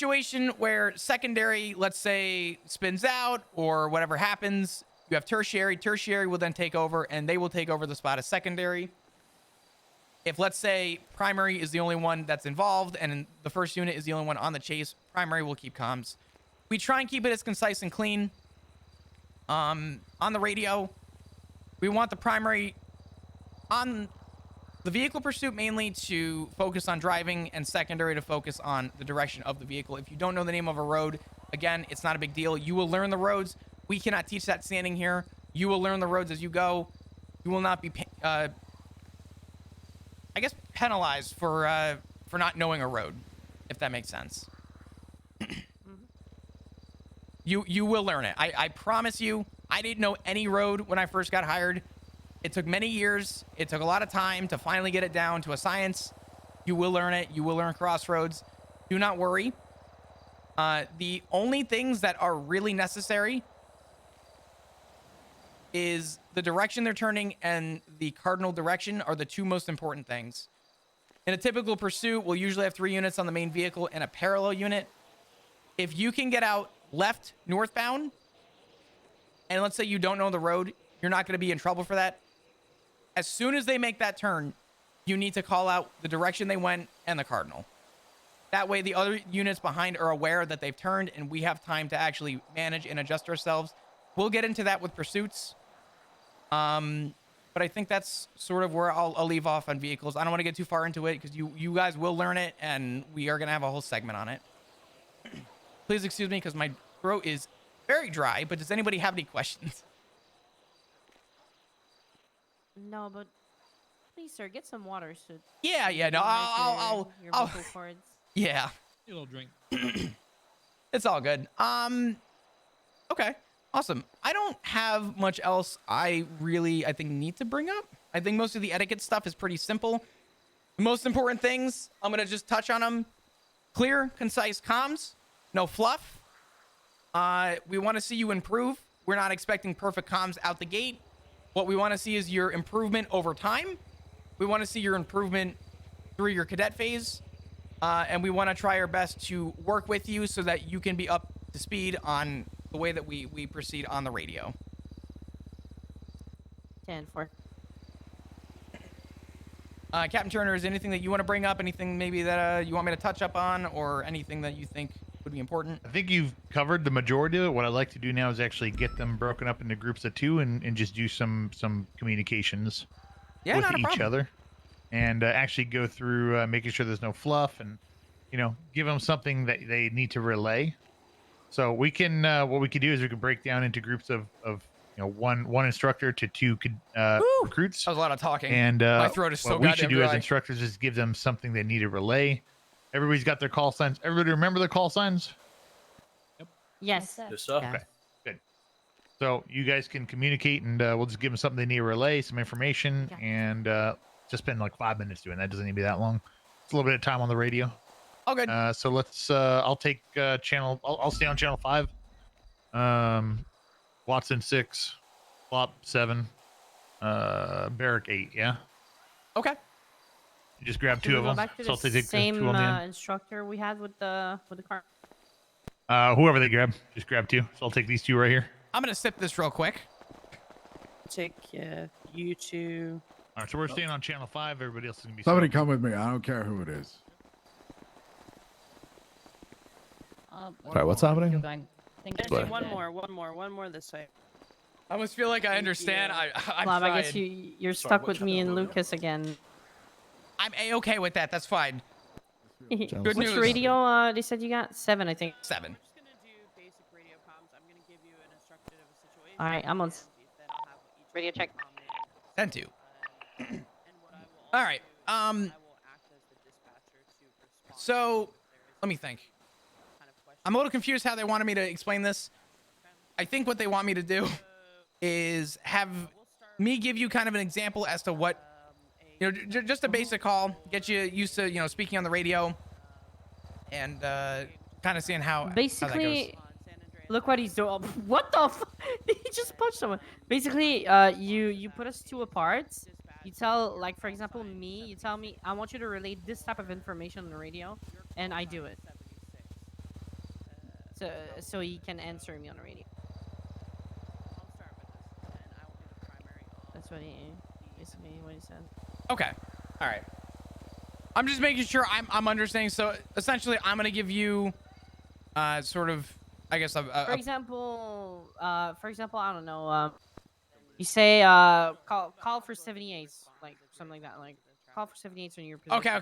situation where secondary, let's say, spins out or whatever happens, you have tertiary. Tertiary will then take over, and they will take over the spot as secondary. If, let's say, primary is the only one that's involved and the first unit is the only one on the chase, primary will keep comms. We try and keep it as concise and clean. On the radio, we want the primary on the vehicle pursuit mainly to focus on driving, and secondary to focus on the direction of the vehicle. If you don't know the name of a road, again, it's not a big deal. You will learn the roads. We cannot teach that standing here. You will learn the roads as you go. You will not be I guess penalized for not knowing a road, if that makes sense. You will learn it. I promise you. I didn't know any road when I first got hired. It took many years. It took a lot of time to finally get it down to a science. You will learn it. You will learn crossroads. Do not worry. The only things that are really necessary is the direction they're turning and the cardinal direction are the two most important things. In a typical pursuit, we'll usually have 3 units on the main vehicle and a parallel unit. If you can get out left northbound, and let's say you don't know the road, you're not going to be in trouble for that. As soon as they make that turn, you need to call out the direction they went and the cardinal. That way the other units behind are aware that they've turned, and we have time to actually manage and adjust ourselves. We'll get into that with pursuits. But I think that's sort of where I'll leave off on vehicles. I don't want to get too far into it because you guys will learn it, and we are going to have a whole segment on it. Please excuse me because my throat is very dry, but does anybody have any questions? No, but please, sir, get some water. So Yeah, no, I'll your vocal cords. Yeah. A little drink. It's all good. Okay. Awesome. I don't have much else I think need to bring up. I think most of the etiquette stuff is pretty simple. The most important things, I'm going to just touch on them. Clear, concise comms. No fluff. We want to see you improve. We're not expecting perfect comms out the gate. What we want to see is your improvement over time. We want to see your improvement through your cadet phase. And we want to try our best to work with you so that you can be up to speed on the way that we proceed on the radio. 10-4. Captain Turner, is there anything that you want to bring up? Anything maybe that you want me to touch up on, or anything that you think would be important? I think you've covered the majority of it. What I'd like to do now is actually get them broken up into groups of 2 and just do some communications with each other, and actually go through making sure there's no fluff, and give them something that they need to relay. So we can what we could do is we can break down into groups of one instructor to 2 recruits. That was a lot of talking. And my throat is so what we goddamn should do dry. as instructors is give them something they need to relay. Everybody's got their call signs. Everybody remember their call signs? Yes. Yes, sir. Okay, good. So you guys can communicate, and we'll just give them something they need to relay, some information, and just spend like 5 minutes doing that. Doesn't need to be that long. It's a little bit of time on the radio. Oh, good. So let's. I'll take channel. I'll stay on channel 5. Watson 6, Flop 7, Barrack 8. Yeah. Okay. You just grab 2 Should of we go them. back to So I'll the take same 2 on the end. instructor we had with the car. Whoever they grab, just grab 2. So I'll take these 2 right here. I'm gonna sip this real quick. Take you 2. All right, so we're staying on channel 5. Everybody else is gonna be. Somebody come with me. I don't care who it is. Sorry, what's happening? One more this way. I almost feel like I understand. I'm Bob, I trying. guess you're stuck with me and Lucas again. I'm a-okay with that. That's fine. Good news. Which radio? They said you got 7, I think. 7. I'm just gonna do basic radio comms. I'm gonna give you an instruction of a situation. All right, I'm on. Radio check. 10-2. All right. So let me think. I'm a little confused how they wanted me to explain this. I think what they want me to do is have me give you kind of an example as to what, just a basic call, get you used to, speaking on the radio, and kind of seeing how Basically, how that goes. look what he's doing. What the he just punched someone. Basically, you put us 2 apart. You tell, like, for example, me, you tell me, I want you to relay this type of information on the radio, and I do it. so he can answer me on the radio. I'll start with this, and I will be the primary. That's what he basically what he said. Okay. All right. I'm just making sure I'm understanding. So essentially, I'm gonna give you, sort of, I guess, For example, I don't know. You say call for 78s, like something like that, like call for 78s on your position. Okay.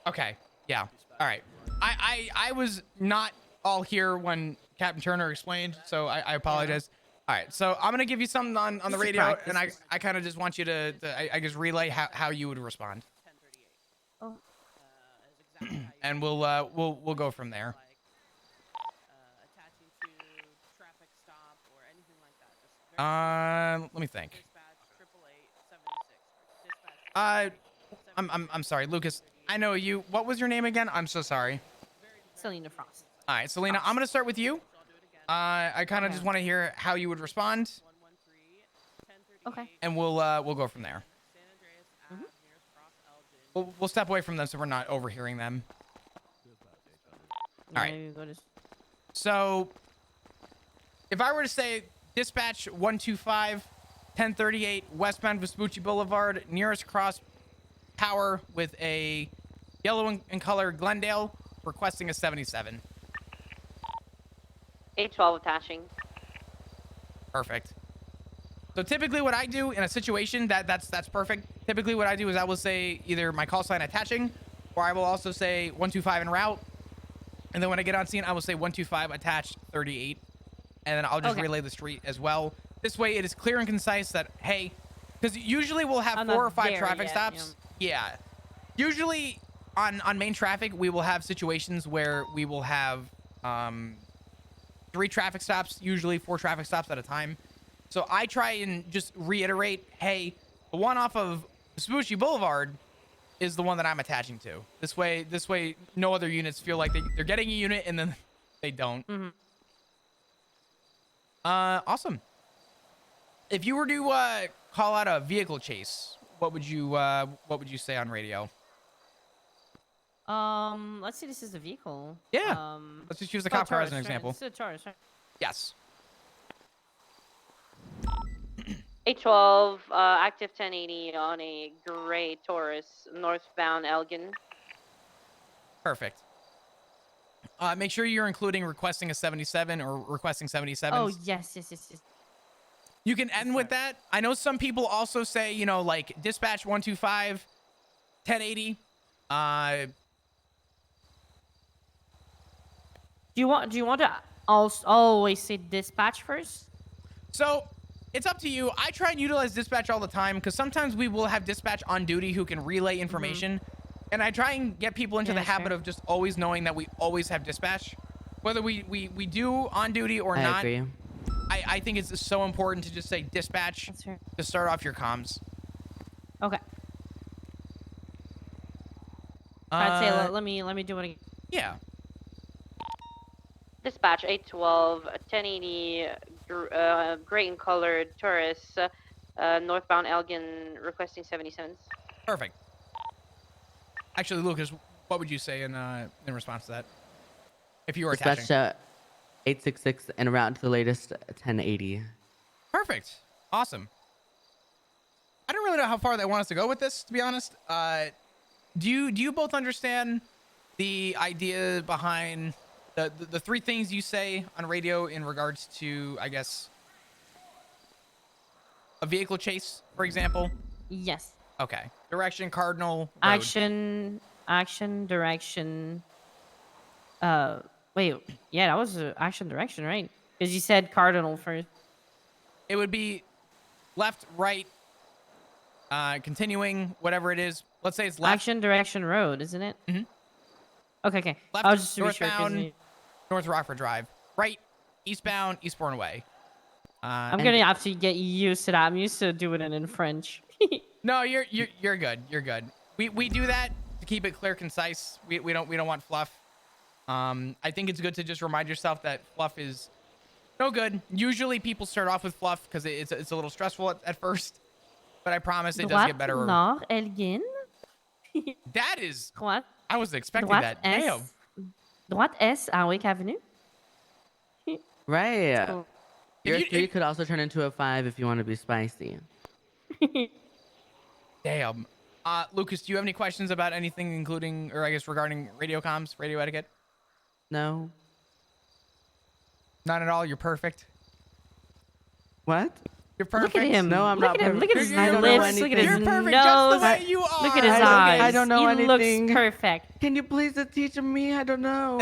Okay. Yeah. All right. I was not all here when Captain Turner explained, so I apologize. All right. So I'm gonna give you something on the Just a radio, practice. and I kind of just want you to I guess relay how you would respond, 1038. Oh. Is exactly how you and we'll go from there. attaching to traffic stop or anything like that. Just very Let me think. dispatch 888 76. Dispatch. I'm sorry, Lucas. I know you. What was your name again? I'm so sorry. Selena Frost. All right, Selena, I'm gonna start with you. I'll do it again. I kind of Okay. just want to hear how you would respond, 113 1038. Okay. and we'll go from there. San Andreas Ave, nearest cross Elgin. We'll step away from them so we're not overhearing them. All right. Maybe go to So, if I were to say dispatch 125 1038 westbound Vespucci Boulevard, nearest cross power with a yellow in color Glendale, requesting a 77. 812 attaching. Perfect. So typically what I do in a situation that's perfect. Typically what I do is I will say either my call sign attaching, or I will also say 125 en route. And then when I get on scene, I will say 125 attached 38. And then I'll just Okay. relay the street as well. This way it is clear and concise that, hey, because usually we'll have I'm 4 or not 5 there traffic yet, stops. Yeah. Usually on main traffic, we will have situations where we will have 3 traffic stops, usually 4 traffic stops at a time. So I try and just reiterate, hey, the one off of Vespucci Boulevard is the one that I'm attaching to. This way, no other units feel like they're getting a unit and then they don't. Mm-hmm. Awesome. If you were to call out a vehicle chase, what would you say on radio? Let's say this is a vehicle. Yeah. Let's just use the cop car as an example. It's a Taurus, right? Yes. 812, active 1080 on a gray Taurus, northbound Elgin. Perfect. Make sure you're including requesting a 77 or requesting 77s. Oh yes. You can end with that. I know some people also say, like dispatch 125 1080. Do you want to always say dispatch first? So it's up to you. I try and utilize dispatch all the time because sometimes we will have dispatch on duty who can relay information. And I try and get people into Yeah, the habit sure. of just always knowing that we always have dispatch. Whether we do on duty or not, agree. I think it's so important to just say dispatch That's fair. to start off your comms. Okay. I'd say let me do it again. Yeah. Dispatch 812, 1080, gray and colored Taurus, northbound Elgin, requesting 77s. Perfect. Actually, Lucas, what would you say in response to that? If you were attaching. Dispatch 866 and route to the latest 1080. Perfect. Awesome. I don't really know how far they want us to go with this, to be honest. Do you both understand the idea behind the 3 things you say on radio in regards to, I guess, a vehicle chase, for example? Yes. Okay. Direction, cardinal, road. Action, direction. Wait. Yeah, that was action, direction, right? Because you said cardinal first. It would be left, right, continuing, whatever it is. Let's say it's left. Action, direction, road, isn't it? Mhm. Okay. Left, I was just to be sure. 'cause northbound, North Rockford Drive. Right, eastbound, Eastbourne Way. I'm gonna have to get used to that. I'm used to doing it in French. No, you're good. You're good. We do that to keep it clear, concise. We don't want fluff. I think it's good to just remind yourself that fluff is no good. Usually people start off with fluff because it's a little stressful at first, but I promise it does get better. Nord, Elgin. That is, Droite. I wasn't expecting Droite that. S. Damn. Droite S à Wake Avenue. Right. Cool. Your you- 3 if- could also turn into a 5 if you want to be spicy. Damn. Lucas, do you have any questions about anything, including, or I guess regarding radio comms, radio etiquette? No. Not at all. You're perfect. What? You're perfect. Look at him. No, I'm look not at him. Look at perfect. his I don't know lips. Look at his anything. You're perfect nose. just the way you are. Look at his I don't- eyes. I don't know he anything. looks perfect. Can you please teach me? I don't know.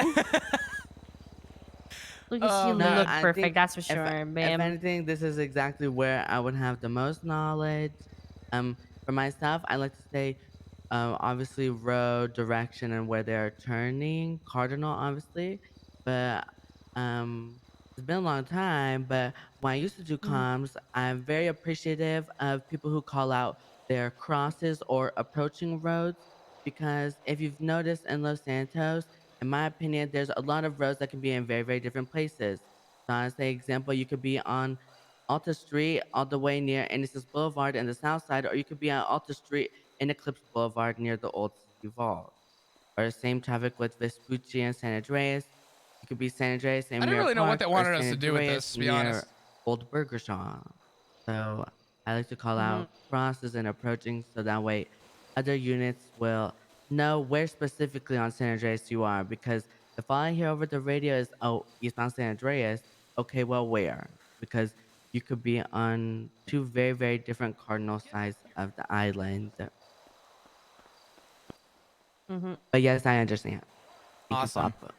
Lucas, Oh, you man. look I perfect. think That's for if- sure, If ma'am. anything, this is exactly where I would have the most knowledge. For myself, I like to say, obviously road direction and where they're turning, cardinal, obviously. But it's been a long time. But when I used to do comms, I'm very appreciative of people who call out their crosses or approaching roads, because if you've noticed in Los Santos, in my opinion, there's a lot of roads that can be in very, very different places. So I say, example, you could be on Alta Street all the way near Innocence Boulevard in the south side, or you could be on Alta Street in Eclipse Boulevard near the old City Vault. Or same traffic with Vespucci and San Andreas. You could be San Andreas and I didn't Mirror really know what Park, they or wanted us San to do with Andreas this, to be near honest. Old Burger Shop. So I like to call out crosses and approaching, so that way other units will know where specifically on San Andreas you are. Because if all I hear over the radio is, oh, eastbound San Andreas, okay, well, where? Because you could be on 2 very, very different cardinal sides of the island. But yes, I understand. Thank Awesome. you, Papa.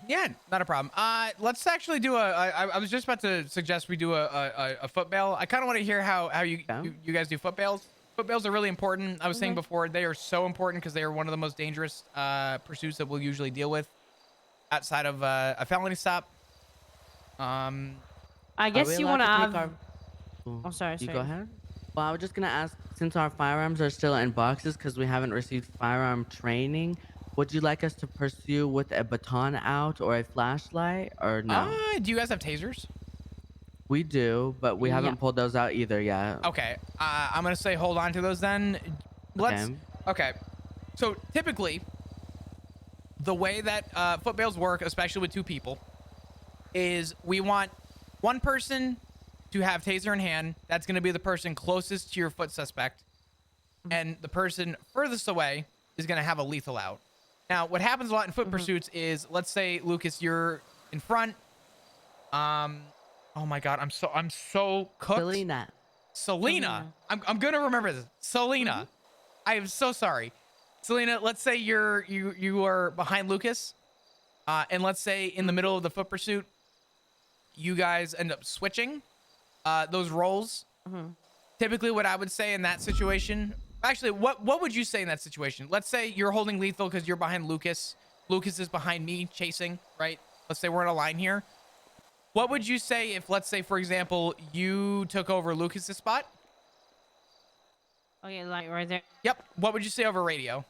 Yeah, not a problem. Let's actually do I was just about to suggest we do a foot bail. I kind of want to hear how you guys do foot bails. Foot bails are really important. I was saying before, they are so important because they are one of the most dangerous pursuits that we'll usually deal with outside of a felony stop. I guess you want to have. Oh, Oh, sorry. You sorry. go ahead. Well, I was just gonna ask, since our firearms are still in boxes because we haven't received firearm training, would you like us to pursue with a baton out or a flashlight, or no? Do you guys have tasers? We do, but we haven't Yeah. pulled those out either yet. Okay. I'm gonna say hold on to those then. Let's. Okay. So typically, the way that foot bails work, especially with 2 people, is we want one person to have taser in hand. That's going to be the person closest to your foot suspect. And the person furthest away is going to have a lethal out. Now, what happens a lot in foot pursuits is, let's say, Lucas, you're in front. Oh my God, I'm so cooked. Selena. I'm going to remember this. Selena. I am so sorry. Selena, let's say you are behind Lucas. And let's say in the middle of the foot pursuit, you guys end up switching those roles. Typically what I would say in that situation, actually, what would you say in that situation? Let's say you're holding lethal because you're behind Lucas. Lucas is behind me chasing, right? Let's say we're in a line here. What would you say if, let's say, for example, you took over Lucas's spot? Okay, like right there. Yep. What would you say over radio?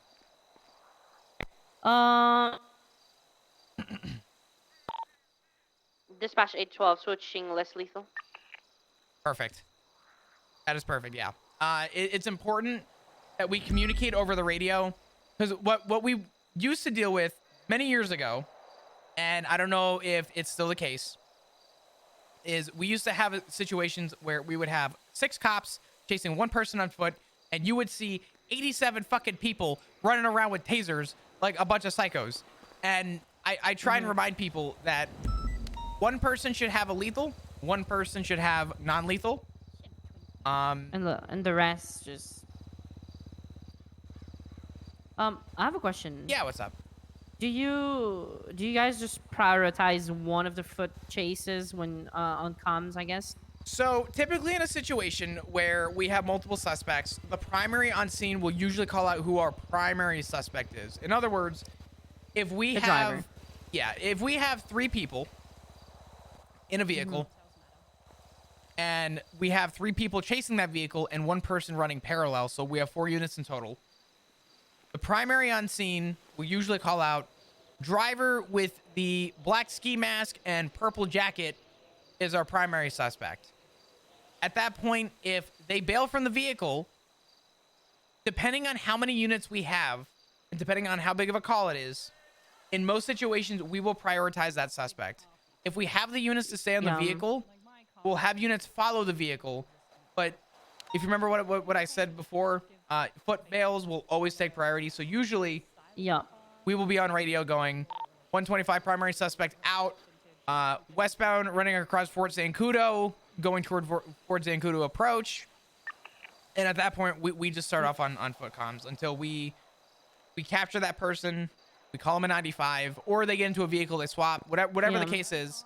Dispatch 812, switching less lethal. Perfect. That is perfect. Yeah. It's important that we communicate over the radio, because what we used to deal with many years ago, and I don't know if it's still the case, is we used to have situations where we would have 6 cops chasing 1 person on foot, and you would see 87 fucking people running around with tasers like a bunch of psychos. And I try and remind people that 1 person should have a lethal, 1 person should have non-lethal. And the rest just. I have a question. Yeah, what's up? Do you guys just prioritize one of the foot chases when on comms, I guess? So typically in a situation where we have multiple suspects, the primary on scene will usually call out who our primary suspect is. In other words, if we The have, driver. if we have 3 people in a vehicle, and we have 3 people chasing that vehicle and 1 person running parallel, so we have 4 units in total. The primary on scene will usually call out driver with the black ski mask and purple jacket is our primary suspect. At that point, if they bail from the vehicle, depending on how many units we have, and depending on how big of a call it is, in most situations, we will prioritize that suspect. If we have the units to stay on the Yeah. vehicle, we'll have units follow the vehicle. But if you remember what I said before, foot bails will always take priority. So usually Yeah. we will be on radio going 125 primary suspect out, westbound running across Fort Zancudo, going toward Fort Zancudo approach. And at that point, we just start off on foot comms until we capture that person, we call them a 95, or they get into a vehicle, they swap, whatever Yeah. the case is.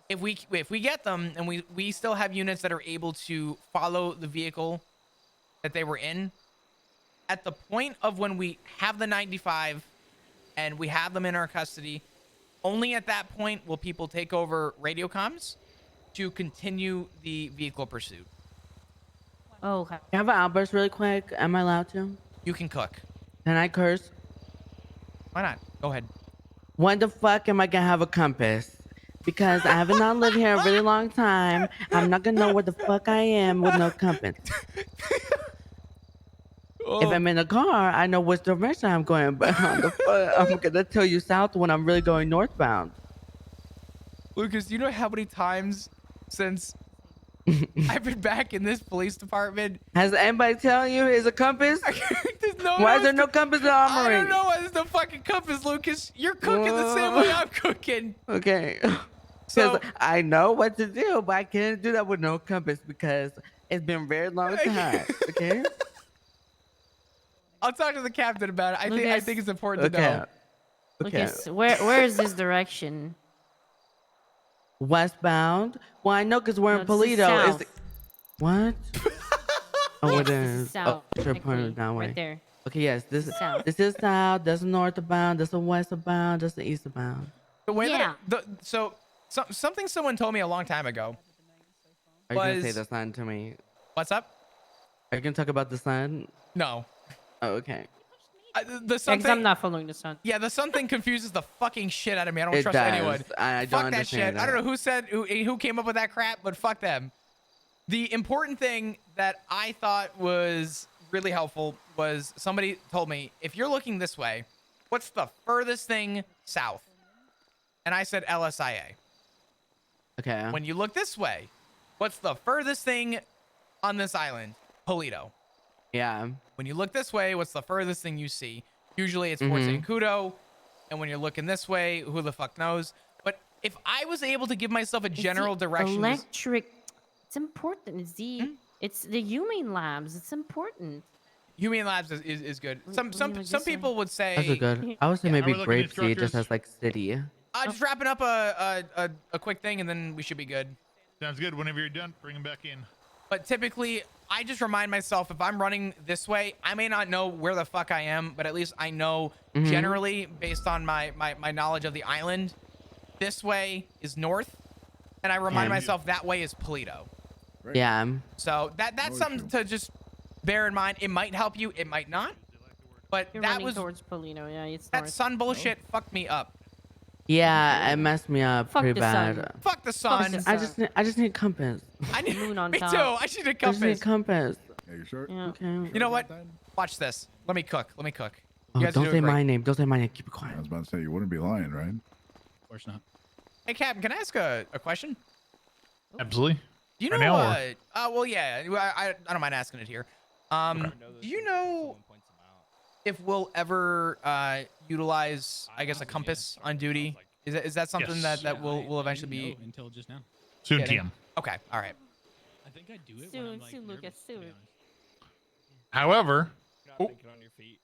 If we get them and we still have units that are able to follow the vehicle that they were in, at the point of when we have the 95 and we have them in our custody, only at that point will people take over radio comms to continue the vehicle pursuit. Oh, okay. Can I have an outburst really quick? Am I allowed to? You can cook. Can I curse? Why not? Go ahead. When the fuck am I gonna have a compass? Because I haven't not lived here a really long time. I'm not gonna know where the fuck I am with no compass. If I'm in a car, I know which direction I'm going, but on the fuck, I'm gonna tell you south when I'm really going northbound. Lucas, do you know how many times since I've been back in this police department? Has anybody telling you it's a compass? Why is there no compass in the I armory? don't know why there's no fucking compass, Lucas. You're cooking the same way I'm cooking. Okay. So Because I know what to do, but I can't do that with no compass because it's been a very long time. Okay. I'll talk to the captain about it. I Lucas. think it's important to Okay. know. Okay. Lucas, where is this direction? Westbound. Well, I know because we're No, in this is Polito. south. What? Oh, it This is. south. Oh, sure, technically, pointing down way. right there. Okay, yes. This South. This is south. This is northbound. This is westbound. This is eastbound. The way Yeah. something someone told me a long time ago. Are you gonna say Was- the sun to me? What's up? Are you gonna talk about the sun? No. Oh, okay. The Yeah, sun 'cause I'm thing, not following the sun. yeah, the sun thing confuses the fucking shit out of me. I don't It trust does. anyone. I don't Fuck that understand shit. I that. don't know who came up with that crap, but fuck them. The important thing that I thought was really helpful was somebody told me, if you're looking this way, what's the furthest thing south? And I said LSIA. Okay. When you look this way, what's the furthest thing on this island? Polito. Yeah. When you look this way, what's the furthest thing you see? Usually it's Fort Zancudo. And when you're looking this way, who the fuck knows? But if I was able to give myself a It's general the direction, Electric. It's important. It's the humane labs. It's important. Humane Labs is good. Some what do you some say? people would say, That's a good. I would say Yeah. maybe Are we looking at Grapeseed just instructors? as like city. just wrapping up a quick thing and then we should be good. Sounds good. Whenever you're done, bring him back in. But typically, I just remind myself if I'm running this way, I may not know where the fuck I am, but at least I know generally based on my knowledge of the island, this way is north, and I remind Yeah. myself that way is Polito. Yeah. So that's something to just bear in mind. It might help you, it might not, but You're that running was towards Polino. Yeah, it's that north. sun bullshit fucked me up. Yeah, it messed me up Fuck pretty the sun. bad. Fuck the sun. the I just need compass. I need Moon on me top. too. I need a I just compass. need compass. Yeah, you sure? Yeah. Okay. You know what? Watch this. Let me cook. You Oh, guys are don't doing say great. my name. Don't say my name. Keep it I quiet. was about to say you wouldn't be lying, right? Of course not. Hey, Captain, can I ask a question? Absolutely. Do you Right know? now, or- Well, yeah. I don't mind asking it here. Do you know if we'll ever utilize, I guess, a compass on duty? Is that something Yes. that will eventually be? Until just now. Soon, Getting- TM. Okay. All right. I think I do it when Soon, I'm like soon, nervous, Lucas, to be soon. honest. However,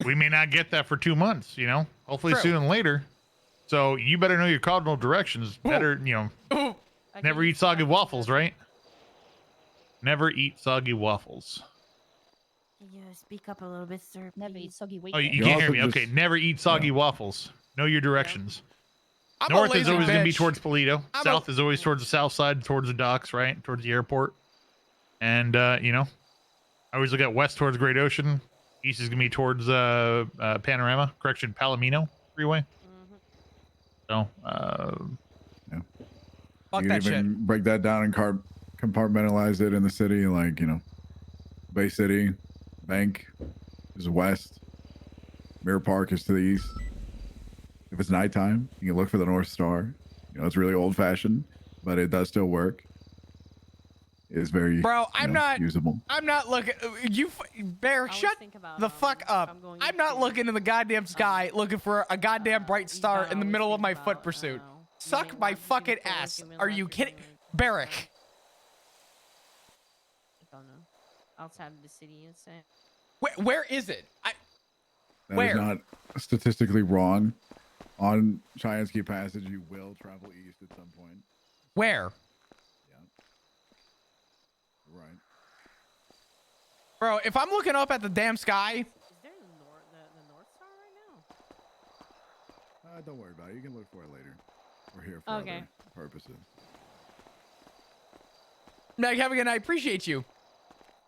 we may not get that for 2 months. You know, hopefully True. sooner than later. So you better know your cardinal directions. Better, Ooh. never eat soggy waffles, right? Never eat soggy waffles. Yeah, speak up a little bit, sir. Never eat soggy Oh, you You can't hear also me. Okay, just- never eat soggy waffles. Know your directions. I'm a North is lazy always going to be bitch. towards Polito. I'm a- South is always towards the south side, towards the docks, right? Towards the airport. And, I always look at west towards Great Ocean. East is going to be towards Panorama. Correction, Palomino Freeway. So, Fuck you that can even shit. break that down and compartmentalize it in the city, like, Bay City, Bank is west, Mirror Park is to the east. If it's nighttime, you can look for the North Star. it's really old fashioned, but it does still work. It's very Bro, I'm not usable. I'm not looking. Bear, I always shut think about, the fuck if up. I'm going I'm not into, looking in the goddamn sky looking for a goddamn bright star eastbound, in the I always middle of think my foot about, pursuit. you Suck may my want to fucking for, like, ass. human Are life you or kidding? something like that. Barrick. I don't know. Outside of the city, let's say. Where is it? That Where? is not statistically wrong. On Cheyenne's Passage, you will travel east at some point. Where? Yeah. Right. Bro, if I'm looking up at the damn sky, Is there the North Star right now? Don't worry about it. You can look for it later. We're here for Okay. other purposes. Meg, have a good night. Appreciate you.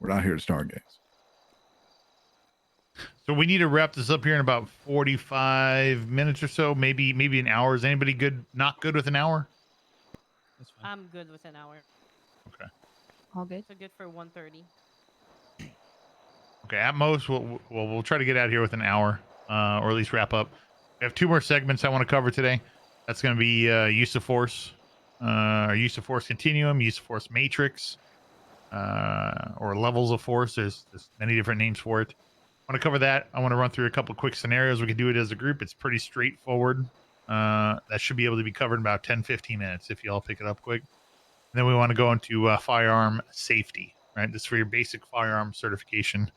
We're not here to stargaze. So we need to wrap this up here in about 45 minutes or so, maybe an hour. Is anybody good? Not good with an hour? That's fine. I'm good with an hour. Okay. All good. So good for 1:30. Okay. At most, we'll try to get out here with an hour, or at least wrap up. We have 2 more segments I want to cover today. That's going to be use of force, use of force continuum, use of force matrix, or levels of force. There's many different names for it. I want to cover that. I want to run through a couple quick scenarios. We can do it as a group. It's pretty straightforward. That should be able to be covered in about 10-15 minutes if you all pick it up quick. And then we want to go into firearm safety, right? This is for your basic firearm certification,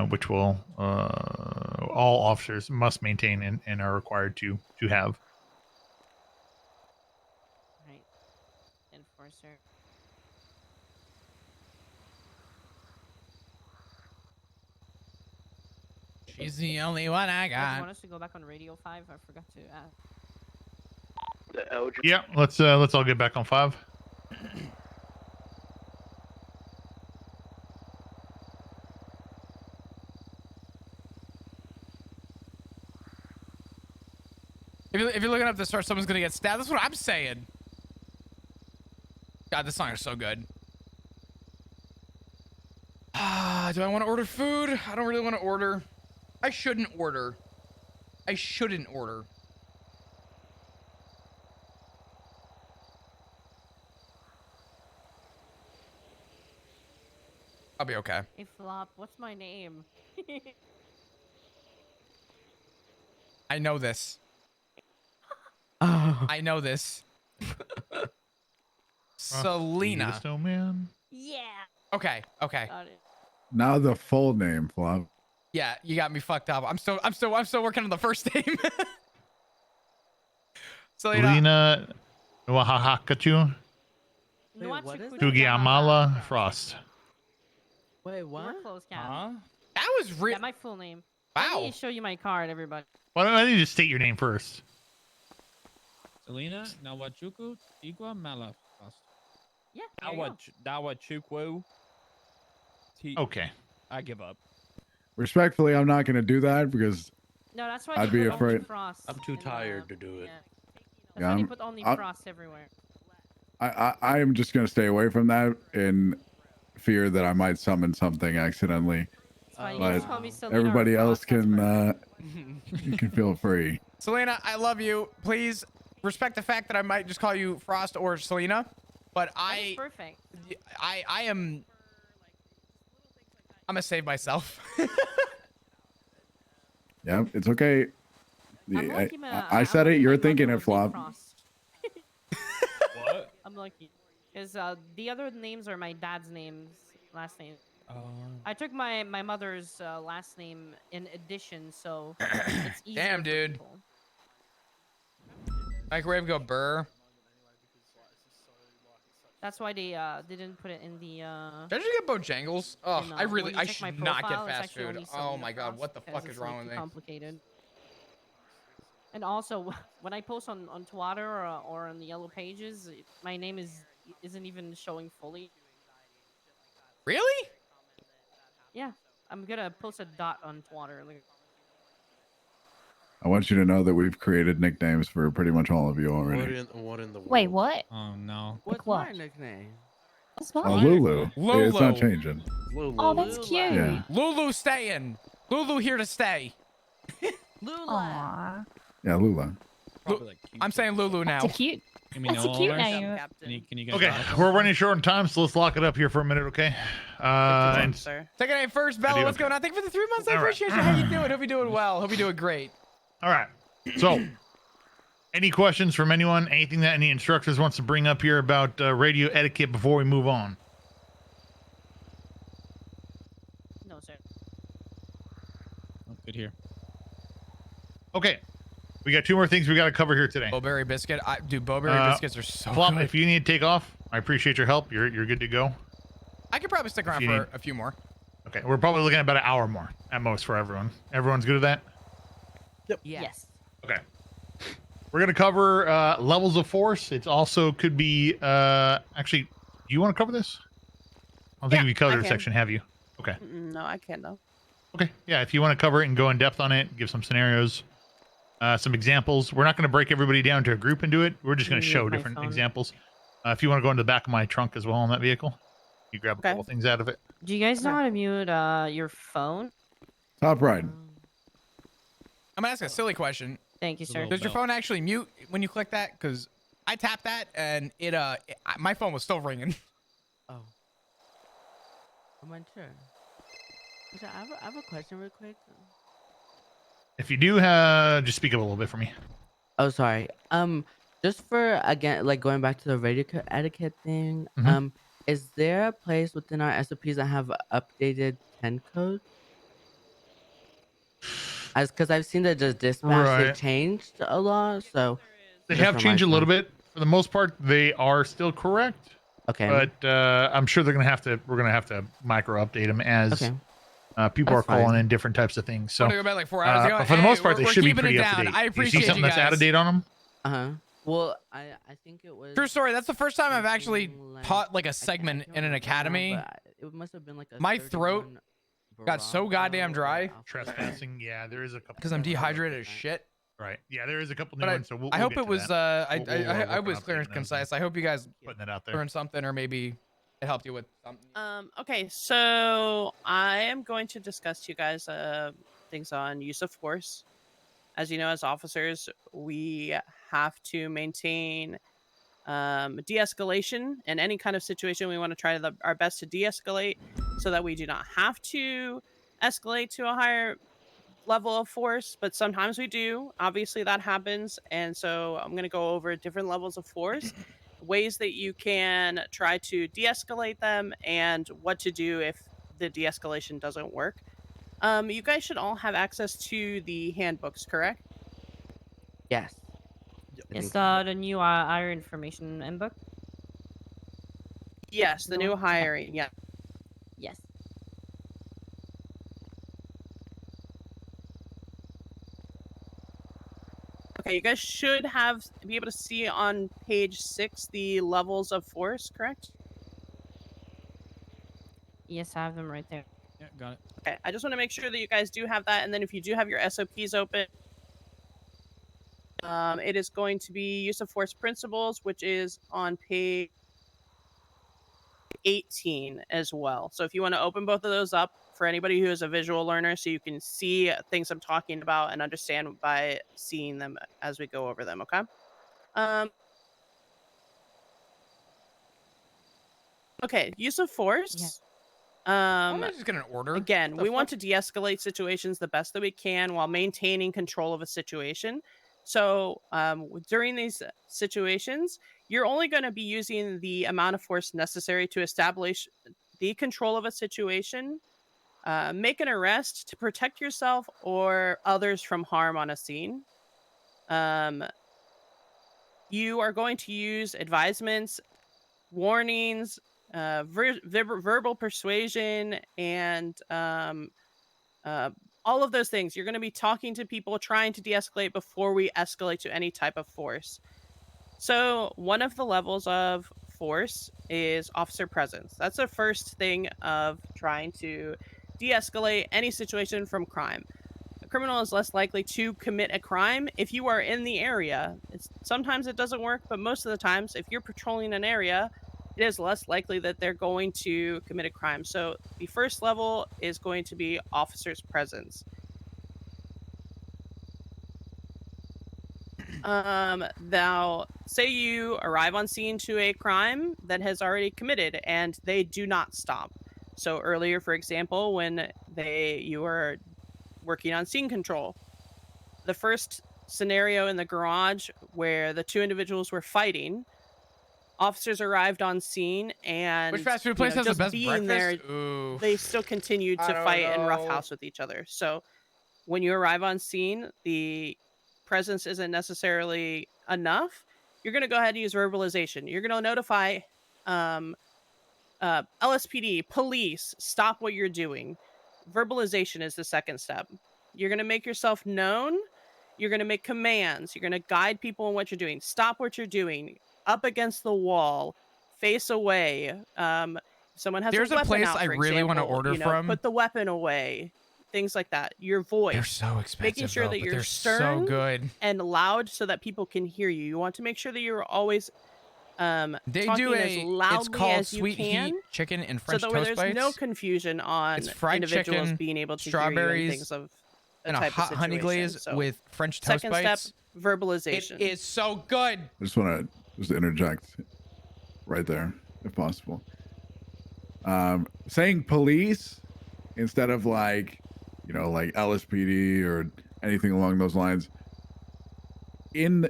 which will all officers must maintain and are required to have. Right. Enforcer. She's the only one I Do you got. want us to go back on Radio 5? I forgot to ask. Yeah, let's all get back on 5. If you're looking up the star, someone's gonna get stabbed. That's what I'm saying. God, this song is so good. Do I want to order food? I don't really want to order. I shouldn't order. I shouldn't order. I'll be okay. Hey, Flop, what's my name? I know this. Oh. I know this. Selena. Snowman. Yeah. Okay. Okay. Got it. Now the full name, Flop. Yeah, you got me fucked up. I'm still working on the first name. Selena Wahakachu Wait, what is that? Tugiamala Frost. Wait, You what? were close, Cap. Huh? That was real. Yeah, my full name. Let Wow. me show you my card, everybody. Why don't you just state your name first? Selena Nawachuku Tigua Malafast. Yeah. there you go. Dawachukwu. Okay. I give up. Respectfully, I'm not going to do that because No, that's why I'd they be put only afraid- Frost. I'm too in, tired to do it. Yeah. That's Yeah, why they I'm- put only I'm- Frost everywhere. I am just going to stay away from that in fear that I might summon something accidentally. That's why you But just call me Selena or everybody else Frost, that's can perfect. you can feel free. Selena, I love you. Please respect the fact that I might just call you Frost or Selena, but That is perfect. I'm gonna save myself. Yeah, it's okay. I'm Yeah, lucky, man. I said it. lucky You're my thinking mother it, was named Flop. Frost. What? I'm lucky. Because the other names are my dad's names, last name. I took my mother's last name in addition, so it's easier. Damn, for dude. people. Microwave go burr. That's why they didn't put it in the. Did I just get Bojangles? Oh, in, I really, when you I check my should not get profile, it's fast actually food. only Oh Selena my god, Frost what the because fuck is it's, wrong like, with too me? complicated. And also, when I post on Twitter or on the Yellow Pages, my name isn't even showing fully. Really? Yeah, I'm gonna post a dot on Twitter. Like, I want you to know that we've created nicknames for pretty much all of you already. What in the world? Wait, what? Oh no. What's what? my nickname? What's Oh, mine? Lulu. It's not Lulu. changing. Lulu. Oh, that's cute. Yeah. Lulu staying. Lulu here to stay. Lula. Aww. Yeah, Lula. Probably like cute I'm saying Lulu now. It's a cute. Can we That's know a cute all ours? name. Can you guys Okay, tell us? we're running short on time, so let's lock it up here for a minute, okay? And sir. Taking a first, Bella. do, What's okay. going on? Thank you for the 3 months. I All right. appreciate you. How you doing? Hope you're doing well. Hope you're doing great. all right. So, any questions from anyone? Anything that any instructors wants to bring up here about radio etiquette before we move on? No, sir. Oh, good here. Okay, we got 2 more things we got to cover here today. Bowberry biscuit. Dude, Bowberry biscuits are so Flop, good. if you need to take off, I appreciate your help. You're good to go. I could probably stick around you for need- a few more. Okay, we're probably looking at about an hour more at most for everyone. Everyone's good at that? Yes. Okay. We're gonna cover levels of force. It's also could be actually. Do you want to cover this? I don't think Yeah, we covered I the can. section. Have you? Okay. No, I can't though. Okay. Yeah. If you want to cover it and go in depth on it, give some scenarios, some examples. We're not going to break everybody down to a group and do it. We're just going to Mute show my different phone. examples. If you want to go in the back of my trunk as well on that vehicle, you grab a Okay. couple things out of it. Do you guys know Okay. how to mute your phone? Top right. I'm gonna ask a silly question. Thank you, It's a sir. little Does your bell. phone actually mute when you click that? Because I tapped that and my phone was still ringing. Oh. I'm unsure. Okay, I have a question real quick. If you do, just speak up a little bit for me. Oh, sorry. Just for again, like going back to the radio etiquette thing. Mhm. Is there a place within our SOPs that have updated 10 code? As because I've seen that just dispatch Right. they've changed a lot, so They just have for changed a little myself. bit. For the most part, they are still correct. Okay. But I'm sure we're gonna have to micro update them as Okay. people That's are calling fine. in different types of things. So I'm gonna go back like 4 hours ago. but for the Hey, most part, they we're should be keeping pretty it up to down. date. I You appreciate see something that's out of guys. date on them? Well, I think it was. True story. That's the first time I've actually something like- taught like I a segment can't in an remember now, academy. but it must have been like a My throat 31 got so goddamn Bravo or dry. Alpha. Trespassing. Yeah, there is a couple. Because I'm Yeah, dehydrated as 100%. shit. Right. Yeah, there is a couple new But ones. So we'll I hope get it to was that. I We'll work I on was clear and updating those concise. I hope you guys putting that out there. learned something or maybe it helped you with something. Okay, so I am going to discuss to you guys things on use of force. As you know, as officers, we have to maintain de-escalation in any kind of situation. We want to try our best to de-escalate so that we do not have to escalate to a higher level of force, but sometimes we do. Obviously, that happens, and so I'm going to go over different levels of force, ways that you can try to de-escalate them, and what to do if the de-escalation doesn't work. You guys should all have access to the handbooks, correct? Yes. I It's think so. the new IR information inbook. Yes, the new No. hiring. Yeah. Yes. Okay, you guys should be able to see on page 6 the levels of force, correct? Yes, I have them right there. Yeah, got it. Okay, I just want to make sure that you guys do have that, and then if you do have your SOPs open, it is going to be use of force principles, which is on page 18 as well. So if you want to open both of those up for anybody who is a visual learner, so you can see things I'm talking about and understand by seeing them as we go over them. Okay. Okay, use of force. I'm just gonna order. Again, The we want fuck? to de-escalate situations the best that we can while maintaining control of a situation. So during these situations, you're only going to be using the amount of force necessary to establish the control of a situation, make an arrest to protect yourself or others from harm on a scene. You are going to use advisements, warnings, verbal persuasion, and all of those things. You're going to be talking to people, trying to de-escalate before we escalate to any type of force. So one of the levels of force is officer presence. That's the first thing of trying to de-escalate any situation from crime. A criminal is less likely to commit a crime if you are in the area. Sometimes it doesn't work, but most of the times, if you're patrolling an area, it is less likely that they're going to commit a crime. So the first level is going to be officer's presence. Now, say you arrive on scene to a crime that has already committed, and they do not stop. So earlier, for example, when you were working on scene control, the first scenario in the garage where the two individuals were fighting, officers arrived on scene, and Which fast food place has the just best being breakfast? there, Ooh. they still continued I to don't fight and know. roughhouse with each other. So when you arrive on scene, the presence isn't necessarily enough. You're going to go ahead and use verbalization. You're going to notify LSPD, police, stop what you're doing. Verbalization is the second step. You're going to make yourself known. You're going to make commands. You're going to guide people in what you're doing. Stop what you're doing. Up against the wall. Face away. Someone has There's a a weapon place out, I for really want to example, order from. Put the weapon away. Things like that. Your voice. They're so expensive, Making sure though, that but you're they're stern so good. and loud so that people can hear you. You want to make sure that you're always They talking do as it's loudly called as you sweet can, heat chicken and so French that way toast there's no bites. confusion on It's fried individuals chicken, being able to strawberries, hear you and things of a and a type hot of honey situation. glaze So, with French toast second bites. step, verbalization. It is so good. I just want to interject right there, if possible. Saying police instead of like LSPD or anything along those lines in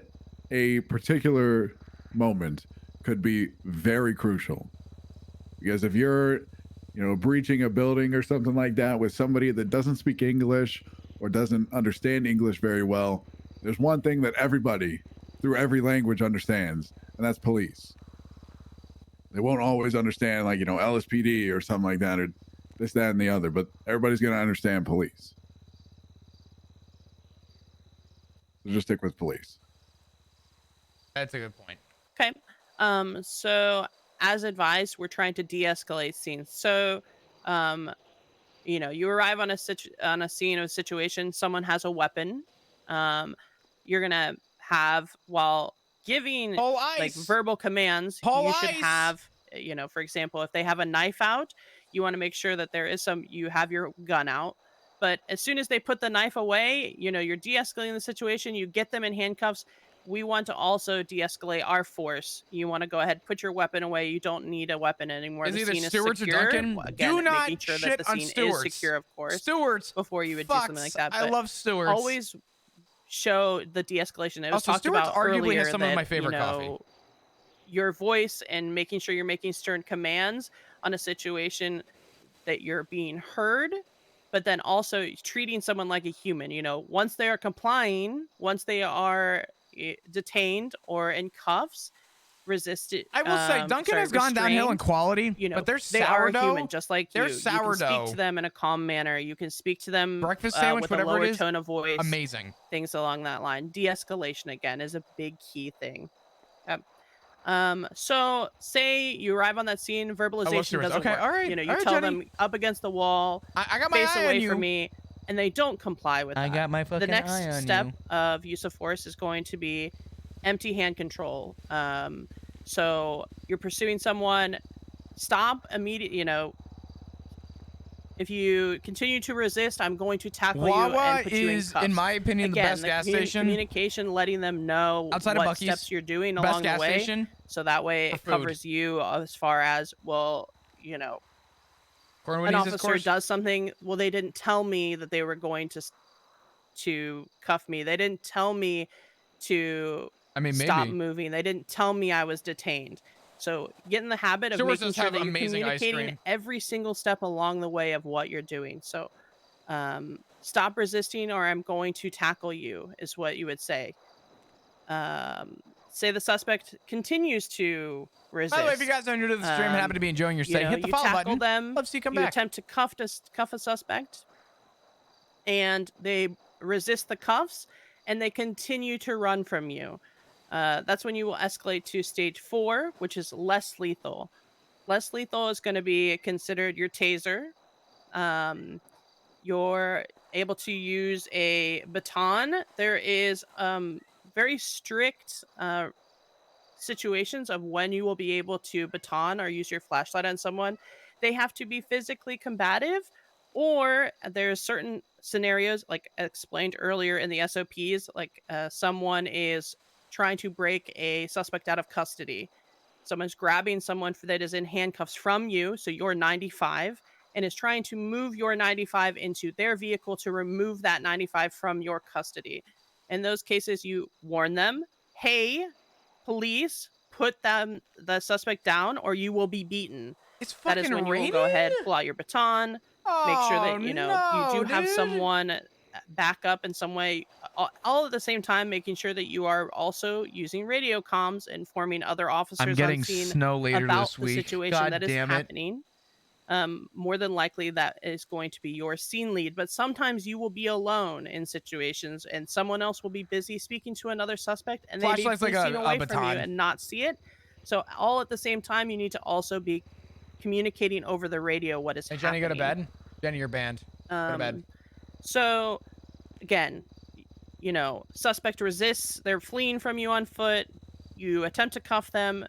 a particular moment could be very crucial. Because if you're, breaching a building or something like that with somebody that doesn't speak English or doesn't understand English very well, there's one thing that everybody through every language understands, and that's police. They won't always understand LSPD or something like that or this, that, and the other, but everybody's going to understand police. So just stick with police. That's a good point. Okay. So as advised, we're trying to de-escalate scenes. So, you arrive on a scene of a situation. Someone has a weapon. You're gonna have, while giving verbal commands, you should have, for example, if they have a knife out, you want to make sure that you have your gun out. But as soon as they put the knife away, you're de-escalating the situation. You get them in handcuffs. We want to also de-escalate our force. You want to go ahead, put your weapon away. You don't need a weapon anymore. Is the either scene Stewart's is or secure. Duncan? Again, Do not making sure shit that the on scene Stewart's. is secure, of course. Stewart's. Before you would do something like that. I But love Stewart's. always show the de-escalation. It was talked Stewart's about arguably earlier has some of that, my favorite coffee. Your voice and making sure you're making stern commands on a situation that you're being heard, but then also treating someone like a human. Once they are complying, once they are detained or in cuffs, resist it. I will say Duncan has gone downhill in quality, but they're they sourdough. are human, just like they're you. sourdough. You can speak to them in a calm manner. You can speak to them breakfast sandwich, with whatever a lower it is, tone of voice. Amazing. Things along that line. De-escalation again is a big key thing. Yep. So say you arrive on that scene, verbalization doesn't work. All right. You all right, tell Jenny. them up against the wall, I got my face eye away on you. from me, and they don't comply with that. I got my fucking The next eye on step you. of use of force is going to be empty hand control. So you're pursuing someone, stop immediately. If you continue to resist, I'm going to tackle you and put you in is, cuffs. in my opinion, the best gas station. Communication, letting them know outside of what Buc-ee's, steps you're doing best along gas the way, station so that way it food. covers you as far as, well, Cornwood an needs his officer course. does something. Well, they didn't tell me that they were going to cuff me. They didn't tell me to stop moving. They didn't tell me I was detained. So get in the habit of making sure that you're communicating every single step along the way of what you're doing. So stop resisting or I'm going to tackle you is what you would say. Say the suspect continues to resist. By the way, if you guys are new to the stream and happen to be enjoying your stay, hit the follow button. Them, Love to see you come you back. attempt to cuff a suspect, and they resist the cuffs, and they continue to run from you. That's when you will escalate to stage 4, which is less lethal. Less lethal is going to be considered your taser. You're able to use a baton. There is very strict situations of when you will be able to baton or use your flashlight on someone. They have to be physically combative, or there's certain scenarios, like explained earlier in the SOPs, like someone is trying to break a suspect out of custody. Someone's grabbing someone that is in handcuffs from you, so you're 95, and is trying to move your 95 into their vehicle to remove that 95 from your custody. In those cases, you warn them, hey, police, put the suspect down or you will be beaten. It's That is fucking when you will raining. go ahead, pull out your baton, make sure Oh that, you no, do have dude. someone back up in some way, all at the same time, making sure that you are also using radio comms, informing other officers I'm on getting scene snow later about this the week. situation God that is damn it. happening. More than likely that is going to be your scene lead, but sometimes you will be alone in situations and someone else will be busy speaking to another suspect and they may be Flashlight's like facing a away from you baton. and not see it. So all at the same time, you need to also be communicating over the radio what is Hey, Jenny, go to happening. bed. Jenny, you're banned. Go to bed. So again, suspect resists, they're fleeing from you on foot, you attempt to cuff them,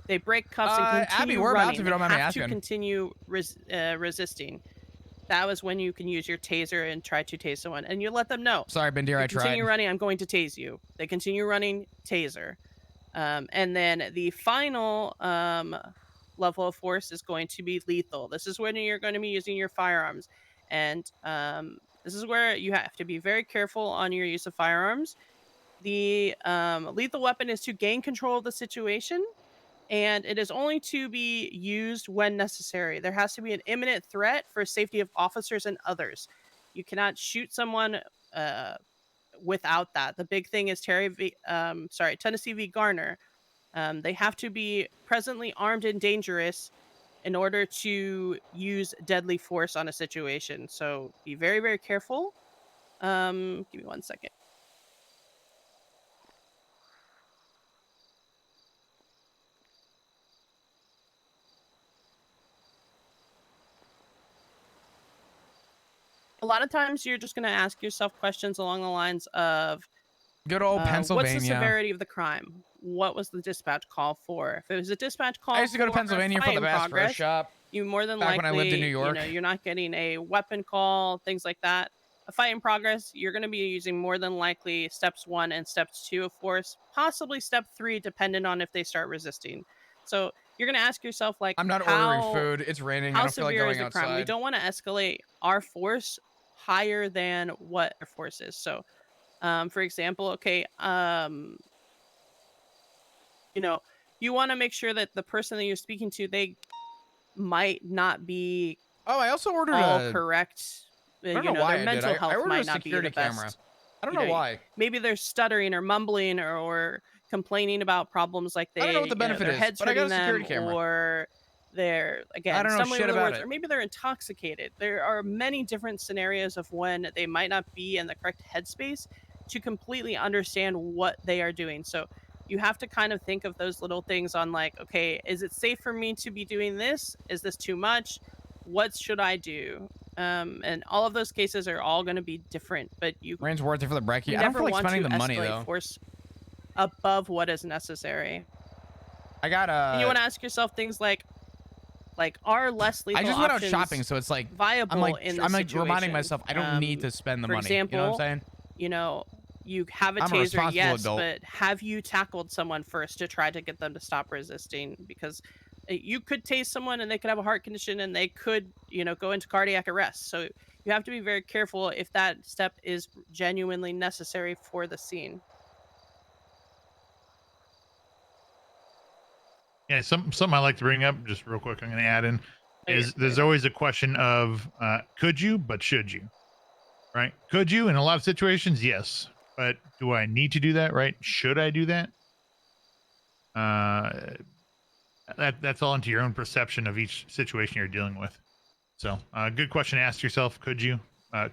they break cuffs and Abby, continue whereabouts, running. if you don't mind They me have to asking? continue resisting. That was when you can use your taser and try to tase someone, and you let them know. Sorry, Bendir, I tried. Continue running, I'm going to tase you. They continue running, taser. And then the final level of force is going to be lethal. This is when you're going to be using your firearms. And this is where you have to be very careful on your use of firearms. The lethal weapon is to gain control of the situation, and it is only to be used when necessary. There has to be an imminent threat for safety of officers and others. You cannot shoot someone without that. The big thing is Tennessee v. Garner. They have to be presently armed and dangerous in order to use deadly force on a situation. So be very, very careful. Give me 1 second. A lot of times you're just going to ask yourself questions along the lines of, Good old Pennsylvania. what's the severity of the crime? What was the dispatch call for? If it was a dispatch call, I used to go to for a Pennsylvania for fight the in Bass Pro progress, Shop. you more than Back likely, when I lived in New York. you're not getting a weapon call, things like that. A fight in progress, you're going to be using more than likely steps 1 and steps 2 of force, possibly step 3, depending on if they start resisting. So you're going to ask yourself, like, I'm not ordering food. It's raining. I how don't feel like severe going is the outside. crime? We don't want to escalate our force higher than what our force is. So, for example, okay, you want to make sure that the person that you're speaking to, they might not be Oh, I also ordered all a. correct. I don't know why their mental I did. health I ordered might a not be security the best. camera. I don't know why. Maybe they're stuttering or mumbling or complaining about problems like I don't know what the benefit their is, head's but I got a hurting security them, camera. or they're I don't know stumbling shit over the about words, it. or maybe they're intoxicated. There are many different scenarios of when they might not be in the correct headspace to completely understand what they are doing. So you have to kind of think of those little things on, like, okay, is it safe for me to be doing this? Is this too much? What should I do? And all of those cases are all going to be different, but you Rain's worth it for the brekkie. you I don't never feel like want spending to the money escalate though. force above what is necessary. I got And you want to ask yourself things like are less lethal I just went out options shopping, so it's like viable I'm like situation? reminding myself I don't need to spend the for money. You know what I'm example, saying? You have a I'm a taser, responsible yes, adult. but have you tackled someone first to try to get them to stop resisting? Because you could tase someone and they could have a heart condition and they could, go into cardiac arrest. So you have to be very careful if that step is genuinely necessary for the scene. Yeah, something I like to bring up just real quick. I'm going to add in is there's always a question of could you, but should you, right? Could you in a lot of situations? Yes, but do I need to do that? Right? Should I do that? That's all into your own perception of each situation you're dealing with. So, good question to ask yourself: could you?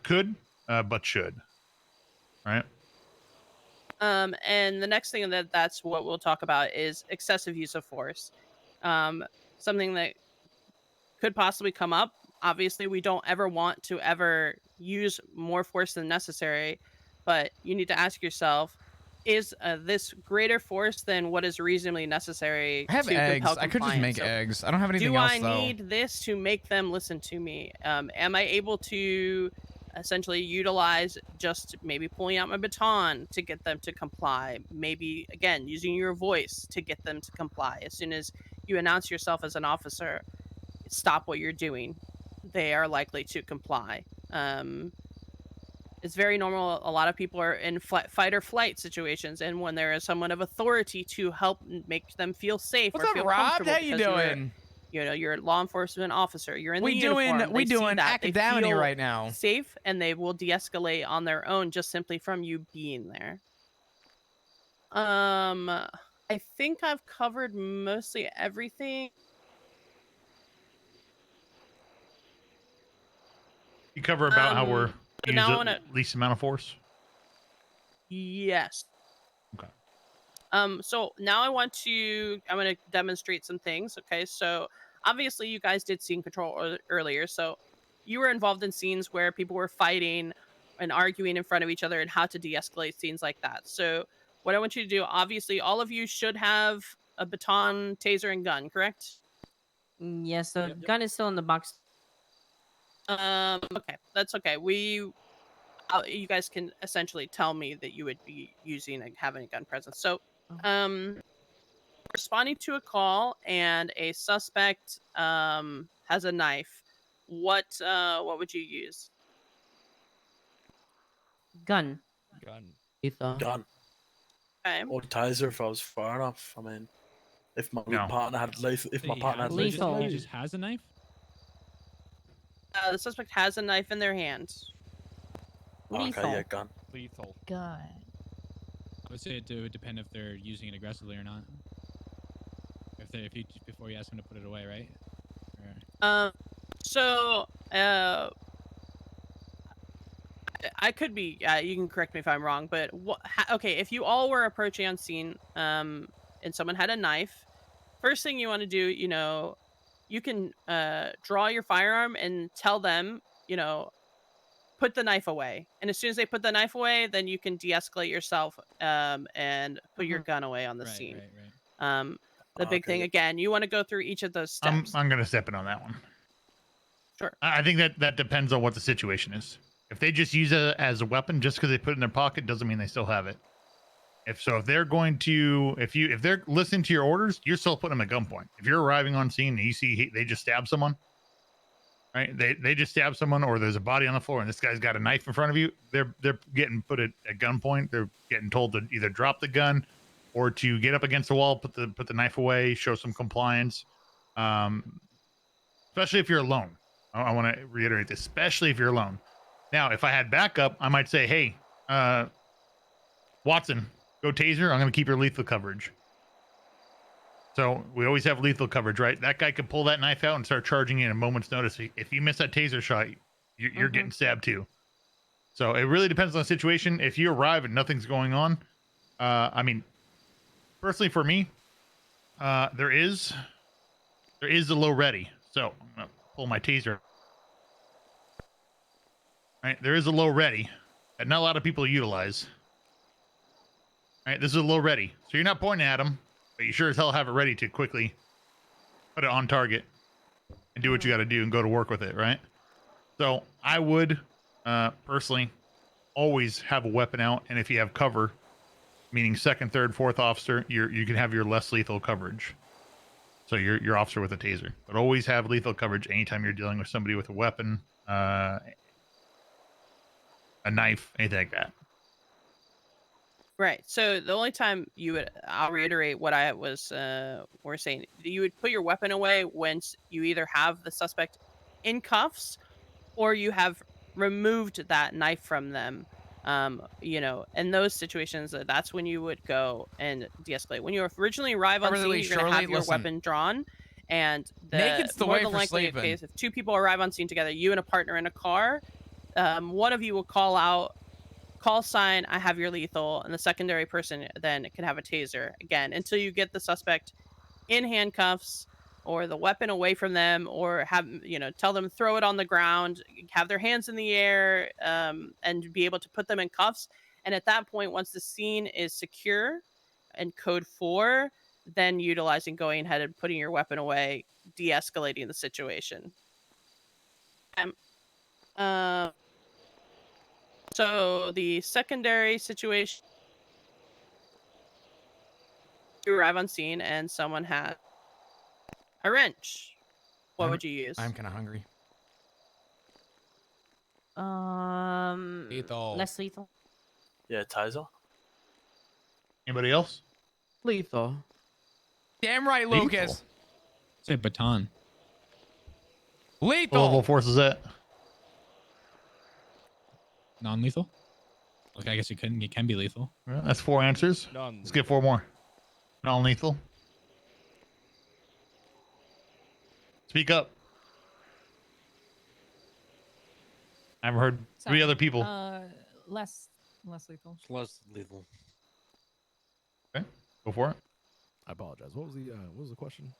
Could, but should, right? And the next thing that's what we'll talk about is excessive use of force. Something that could possibly come up. Obviously, we don't ever want to ever use more force than necessary, but you need to ask yourself, is this greater force than what is reasonably necessary I have to eggs. compel I could just make compliance? eggs. I don't have anything Do else I though. need this to make them listen to me? Am I able to essentially utilize just maybe pulling out my baton to get them to comply. Maybe, again, using your voice to get them to comply. As soon as you announce yourself as an officer, stop what you're doing, they are likely to comply. It's very normal. A lot of people are in fight or flight situations, and when there is someone of authority to help make them feel safe What's or up, feel Rob? comfortable, How you because doing? you're a law enforcement officer, you're in We the doing uniform. we They see doing that, they acadamony feel right now. safe, and they will de-escalate on their own just simply from you being there. I think I've covered mostly everything. You cover about how we're So use now I the wanna least amount of force. Yes. Okay. So now I'm gonna demonstrate some things. Okay, so obviously you guys did scene control earlier, so you were involved in scenes where people were fighting and arguing in front of each other and how to de-escalate scenes like that. So what I want you to do, obviously, all of you should have a baton, taser, and gun, correct? Yes, the gun is still in the box. Okay, that's okay. You guys can essentially tell me that you would be using and having a gun presence. So, responding to a call and a suspect has a knife. What would you use? Gun. Gun. Lethal. Gun. Okay. Or taser if I was far enough. I mean, if my No. partner had if my partner had Lethal. He just has a knife? The suspect has a knife in their hand. Lethal. Okay, yeah, gun. Lethal. Gun. I would say it would depend if they're using it aggressively or not. Before you ask them to put it away, right? Or... So I could be. You can correct me if I'm wrong, but okay, if you all were approaching on scene, and someone had a knife, first thing you want to do, you can draw your firearm and tell them, put the knife away. And as soon as they put the knife away, then you can de-escalate yourself and put your gun away on the scene. Right. The big thing, again, you want to go through each of those steps. I'm gonna step in on that one. Sure. I think that depends on what the situation is. If they just use it as a weapon just because they put it in their pocket doesn't mean they still have it. If they're going to, if they're listening to your orders, you're still putting them at gunpoint. If you're arriving on scene and you see they just stabbed someone, right? They just stabbed someone, or there's a body on the floor and this guy's got a knife in front of you. They're getting put at gunpoint. They're getting told to either drop the gun or to get up against the wall, put the knife away, show some compliance. Especially if you're alone. I want to reiterate this, especially if you're alone. Now, if I had backup, I might say, hey, Watson, go taser. I'm going to keep your lethal coverage. So we always have lethal coverage, right? That guy could pull that knife out and start charging you in a moment's notice. If you miss that taser shot, you're getting stabbed too. So it really depends on the situation. If you arrive and nothing's going on, I mean, personally for me, there is a low ready. So I'm going to pull my taser. Right, there is a low ready that not a lot of people utilize. All right, this is a low ready. So you're not pointing at them, but you sure as hell have it ready to quickly put it on target and do what you got to do and go to work with it, right? So I would personally always have a weapon out, and if you have cover, meaning second, third, fourth officer, you can have your less lethal coverage. So your officer with a taser, but always have lethal coverage anytime you're dealing with somebody with a weapon, a knife, anything like that. Right. So the only time I'll reiterate what I was were saying. You would put your weapon away once you either have the suspect in cuffs or you have removed that knife from them. In those situations, that's when you would go and de-escalate. When you originally arrive on scene, you're going to have your weapon drawn. And Naked's the way for likely sleeping. case, if two people arrive on scene together, you and a partner in a car, one of you will call out, call sign, I have your lethal, and the secondary person then can have a taser. Again, until you get the suspect in handcuffs or the weapon away from them, or tell them throw it on the ground, have their hands in the air, and be able to put them in cuffs. And at that point, once the scene is secure and code 4, then utilizing going ahead and putting your weapon away, de-escalating the situation. So the secondary situation, you arrive on scene and someone has a wrench. What would you use? I'm kind of hungry. Lethal. Less lethal. Yeah, taser. Anybody else? Lethal. Damn right, Lethal. Lucas. Say baton. What Lethal. level of force is that? Non-lethal. Okay, I guess it can be lethal. Well, that's 4 answers. Let's get 4 more. Non-lethal. Speak up. I've heard 3 other people. Less lethal. Less lethal. Okay, go for it. I apologize. What was the question?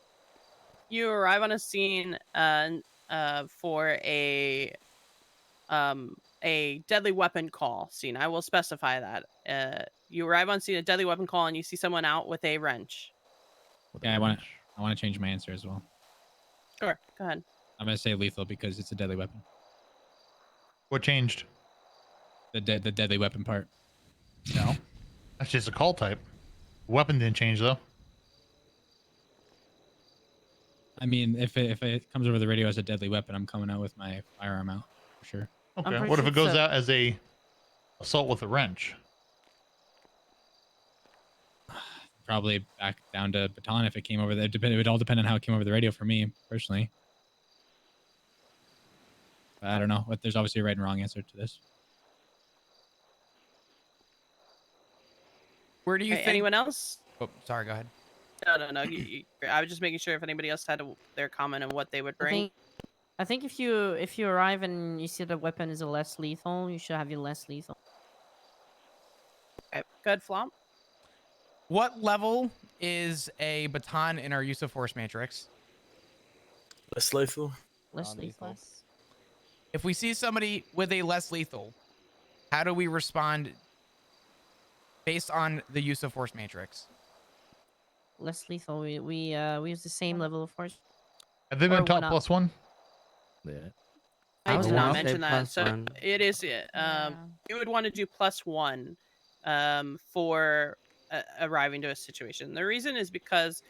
You arrive on a scene for a deadly weapon call scene. I will specify that. You arrive on scene, a deadly weapon call, and you see someone out with a wrench. Yeah, I want to change my answer as well. Sure, go ahead. I'm gonna say lethal because it's a deadly weapon. What changed? The deadly weapon part. No, that's just a call type. Weapon didn't change though. I mean, if it comes over the radio as a deadly weapon, I'm coming out with my firearm out for sure. Okay. What if it goes out as a assault with a wrench? Probably back down to baton if it came over there. It would all depend on how it came over the radio for me personally. But I don't know. But there's obviously a right and wrong answer to this. Where do you think? Anyone else? Oh, sorry. Go ahead. No. I was just making sure if anybody else had their comment on what they would bring. I think if you arrive and you see the weapon is a less lethal, you should have your less lethal. Okay, good, Flop. What level is a baton in our use of force matrix? Less lethal. Less lethal. If we see somebody with a less lethal, how do we respond based on the use of force matrix? Less lethal. We use the same level of force. Have they been Or taught one up. +1? Yeah. I was did gonna not say mention that. So +1. it is. You would want to do +1 for arriving to a situation. The reason is because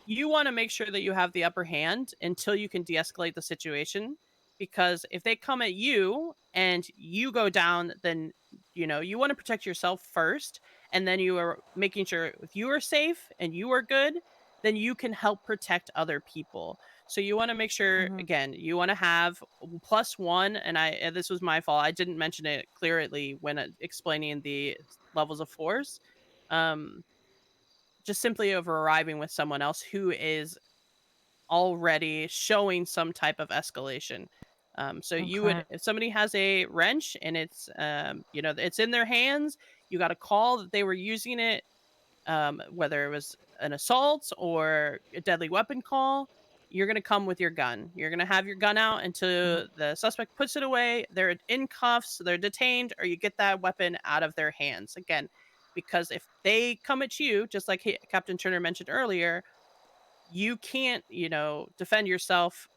you want to make sure that you have the upper hand until you can de-escalate the situation. Because if they come at you and you go down, then you want to protect yourself first, and then you are making sure if you are safe and you are good, then you can help protect other people. So you want to make sure, again, you want to have +1, and this was my fault. I didn't mention it clearly when explaining the levels of force. Just simply over arriving with someone else who is already showing some type of escalation. So you would, if somebody has a wrench and it's, it's in their hands, you got a call that they were using it, whether it was an assault or a deadly weapon call, you're going to come with your gun. You're going to have your gun out until the suspect puts it away. They're in cuffs, they're detained, or you get that weapon out of their hands. Again, because if they come at you, just like Captain Turner mentioned earlier, you can't, defend yourself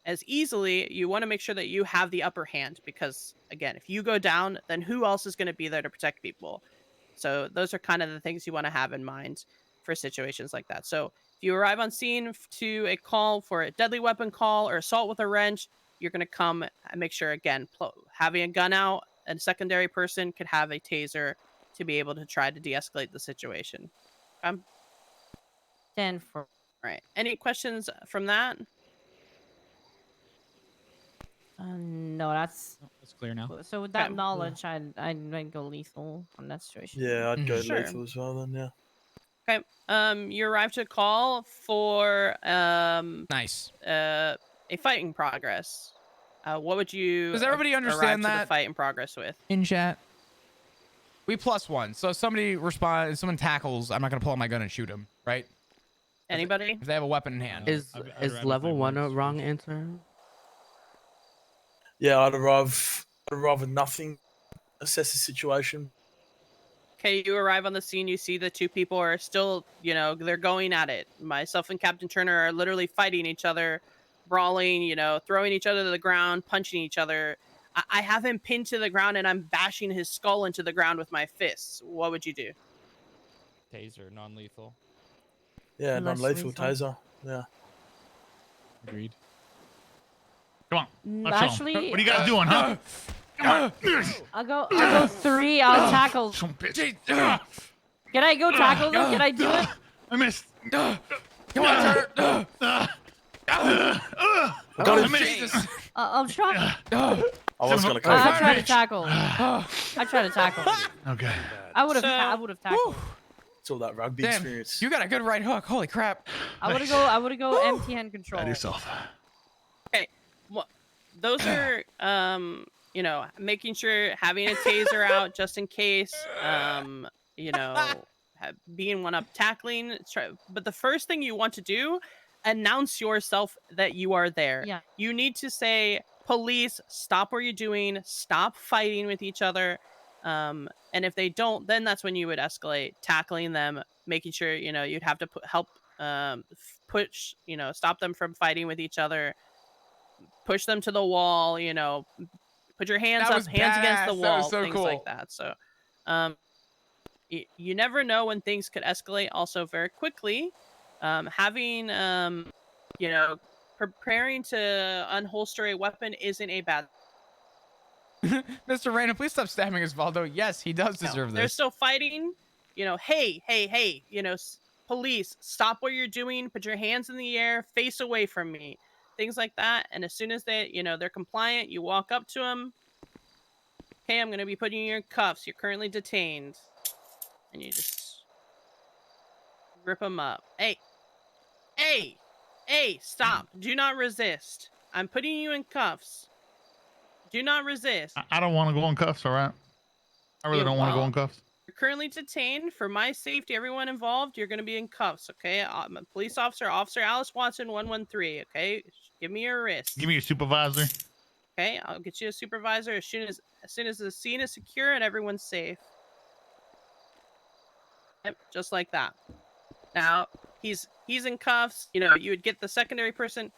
as easily. You want to make sure that you have the upper hand because, again, if you go down, then who else is going to be there to protect people? So those are kind of the things you want to have in mind for situations like that. So if you arrive on scene to a call for a deadly weapon call or assault with a wrench, you're going to come and make sure, again, having a gun out, a secondary person could have a taser to be able to try to de-escalate the situation. 10 for. Right. Any questions from that? No, that's clear now. So with that knowledge, I'd go lethal on that situation. Yeah, I'd go Sure. lethal as well then, yeah. Okay. You arrive to call for Nice. A fight in progress. What would you Does everybody understand arrive to that the fight in progress with? in chat? We +1. So if somebody responds, someone tackles, I'm not gonna pull out my gun and shoot him, right? Anybody? If they have a weapon in hand. Is level 1 a wrong answer? Yeah, I'd arrive with nothing. Assess the situation. Okay, you arrive on the scene, you see the two people are still, they're going at it. Myself and Captain Turner are literally fighting each other, brawling, throwing each other to the ground, punching each other. I have him pinned to the ground and I'm bashing his skull into the ground with my fists. What would you do? Taser, non-lethal. Yeah, Less non-lethal lethal. taser. Yeah. Agreed. Come on. Let's show 'em. Actually, What are you guys doing, huh? Come on. I'll go 3. I'll tackle. Some bitch. Can I go tackle them? Can I do it? I missed. Come on, Tur. Got him. Jesus. I'll try. I was gonna I'll cover. try to tackle. I try to tackle. Okay. I would have. So- I would have tackled. It's all that rugby Damn, experience. you got a good right hook. Holy crap. I would have go empty hand control. Pat yourself. Well, those are you know, making sure having a taser out just in case, you know, being one up, tackling. But the first thing you want to do, announce yourself that you are there. Yeah. You need to say, police, stop what you're doing, stop fighting with each other. And if they don't, then that's when you would escalate, tackling them, making sure, you know, you'd have to help push, you know, stop them from fighting with each other, push them to the wall, you know, put your hands That up, was hands against the badass. That was wall, so things cool. like that. So, you never know when things could escalate also very quickly. Having, you know, preparing to unholster a weapon isn't a bad. Mr. Random, please stop stabbing Osvaldo. Yes, he does No, deserve they're this. still fighting. You know, hey, you know, police, stop what you're doing. Put your hands in the air, face away from me. Things like that. And as soon as they, you know, they're compliant, you walk up to them. Okay, I'm going to be putting you in cuffs. You're currently detained. And you just rip them up. Hey, stop. Do not resist. I'm putting you in cuffs. Do not resist. I don't want to go in cuffs, all right? I really Yeah, don't want to go well, in cuffs. You're currently detained. For my safety, everyone involved, you're going to be in cuffs, okay? I'm a police officer, Officer Alice Watson, 113, okay? Give me your wrist. Give me your supervisor. Okay, I'll get you a supervisor as soon as the scene is secure and everyone's safe. Yep, just like that. Now, he's in cuffs. You know, you would get the secondary person.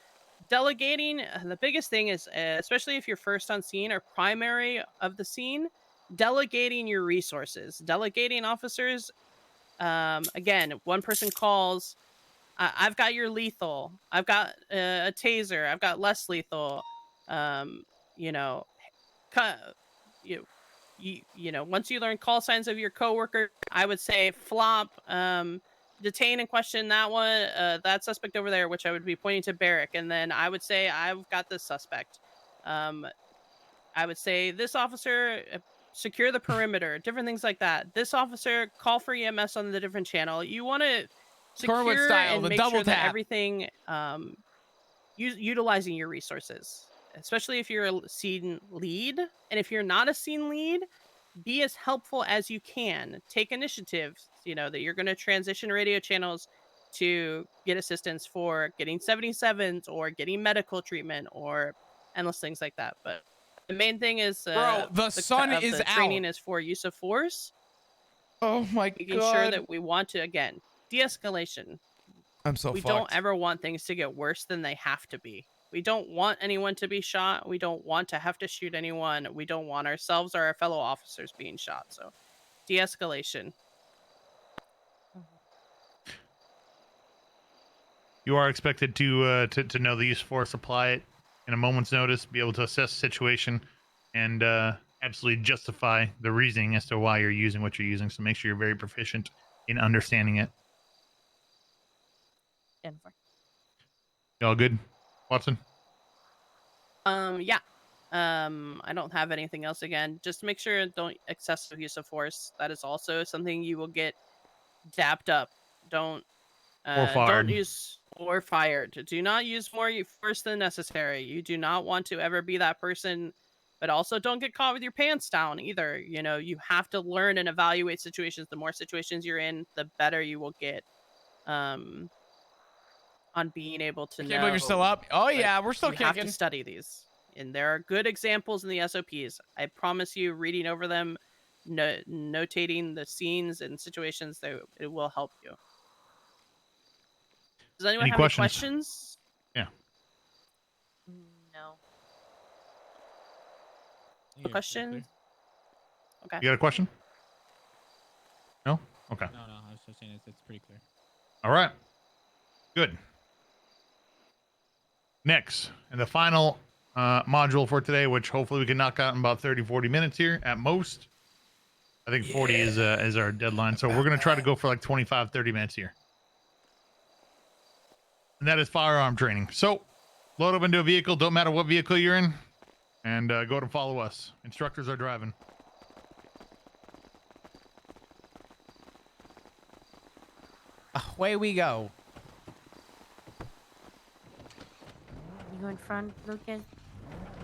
Delegating, the biggest thing is, especially if you're first on scene or primary of the scene, delegating your resources. Delegating officers. Again, one person calls, I've got your lethal. I've got a taser. I've got less lethal. You know, you know, once you learn call signs of your coworker, I would say flop, detain and question that one, that suspect over there, which I would be pointing to Barrick, and then I would say I've got this suspect. I would say this officer, secure the perimeter, different things like that. This officer, call for EMS on the different channel. You want to Cornwood secure style, and the make double sure that tap. everything, utilizing your resources, especially if you're a scene lead. And if you're not a scene lead, be as helpful as you can. Take initiatives, you know, that you're going to transition radio channels to get assistance for getting 77s or getting medical treatment or endless things like that. But the main thing is, Bro, the sun is out. training is for use of force. Oh my Making god. sure that we want to, again, de-escalation. I'm so We fucked. don't ever want things to get worse than they have to be. We don't want anyone to be shot. We don't want to have to shoot anyone. We don't want ourselves or our fellow officers being shot. So, de-escalation. You are expected to know the use of force, apply it in a moment's notice, be able to assess the situation, and absolutely justify the reasoning as to why you're using what you're using. So make sure you're very proficient in understanding it. You all good, Watson? Yeah. I don't have anything else. Again, just make sure don't excessive use of force. That is also something you will get dapped up. Don't Or fired. Don't use or fired. Do not use more force than necessary. You do not want to ever be that person, but also don't get caught with your pants down either. You know, you have to learn and evaluate situations. The more situations you're in, the better you will get. On being able to I know. can't believe you're still up. Oh But yeah, we're still you kicking. have to study these, and there are good examples in the SOPs. I promise you, reading over them, notating the scenes and situations, it will help you. Does anyone Any have questions? any questions? Yeah. No. The question? Okay. You got a question? No? Okay. No, I was just saying it's pretty clear. All right. Good. Next, and the final module for today, which hopefully we can knock out in about 30, 40 minutes here at most. I think 40 is our deadline. So we're going to try to go for like 25, 30 minutes here. And that is firearm training. So load up into a vehicle. Don't matter what vehicle you're in. And go to follow us. Instructors are driving. Away we go. You go in front, Lucas?